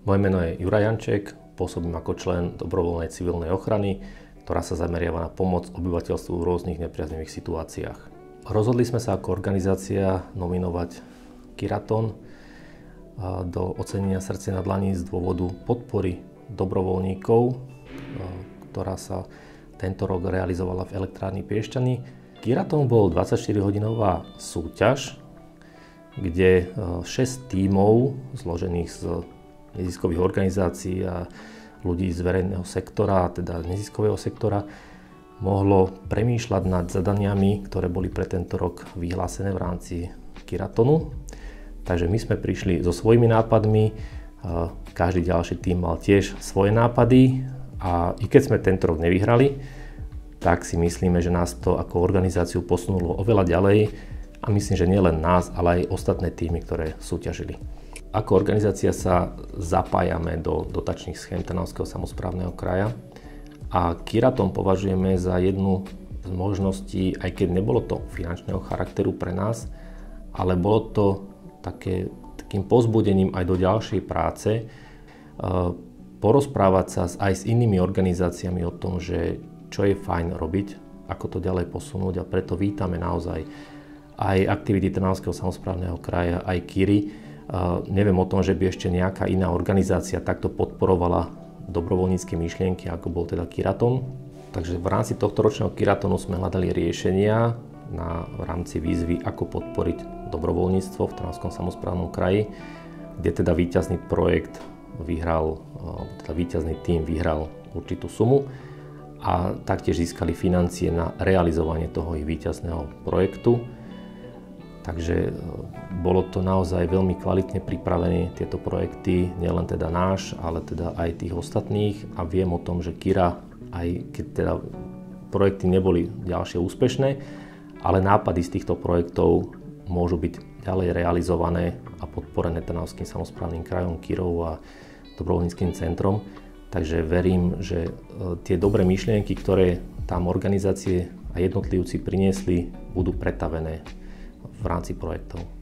Moje meno je Juraj Janček, pôsobím ako člen dobrovoľnej civilnej ochrany, ktorá sa zameriava na pomoc obyvateľstvu v rôznych nepriaznivých situáciách. Rozhodli sme sa ako organizácia nominovať Kiraton do ocenenia Srdce na dlani z dôvodu podpory dobrovoľníkov, ktorá sa tento rok realizovala v elektrárni Piešťany. Kiraton bol 24-hodinová súťaž, kde 6 tímov zložených z neziskových organizácií a ľudí z verejného sektora, teda neziskového sektora, mohlo premýšľať nad zadaniami, ktoré boli pre tento rok vyhlásené v rámci Kiratonu. Takže my sme prišli so svojimi nápadmi, každý ďalší tím mal tiež svoje nápady a i keď sme tento rok nevyhrali, tak si myslíme, že nás to ako organizáciu posunulo oveľa ďalej a myslím, že nielen nás, ale aj ostatné tímy, ktoré súťažili. Ako organizácia sa zapájame do dotačných schém Trnavského samosprávneho kraja a Kiraton považujeme za jednu z možností, aj keď nebolo to finančného charakteru pre nás, ale bolo to takým povzbudením aj do ďalšej práce, porozprávať sa aj s inými organizáciami o tom, že čo je fajn robiť, ako to ďalej posunúť a preto vítame naozaj aj aktivity Trnavského samosprávneho kraja, aj KIRI. Neviem o tom, že by ešte nejaká iná organizácia takto podporovala dobrovoľnícke myšlienky, ako bol teda Kiraton. Takže v rámci tohto ročného Kiratonu sme hľadali riešenia v rámci výzvy, ako podporiť dobrovoľníctvo v Trnavskom samosprávnom kraji, kde teda víťazný projekt vyhral, teda víťazný tím vyhral určitú sumu a taktiež získali financie na realizovanie toho ich víťazného projektu. Takže bolo to naozaj veľmi kvalitne pripravené tieto projekty, nielen teda náš, ale teda aj tých ostatných a viem o tom, že KIRA, aj keď teda projekty neboli ďalšie úspešné, ale nápady z týchto projektov môžu byť ďalej realizované a podporené Trnavským samosprávnym krajom, KIRou a dobrovoľníckym centrom. Takže verím, že tie dobré myšlienky, ktoré tam organizácie a jednotlivci priniesli, budú pretavené v rámci projektov.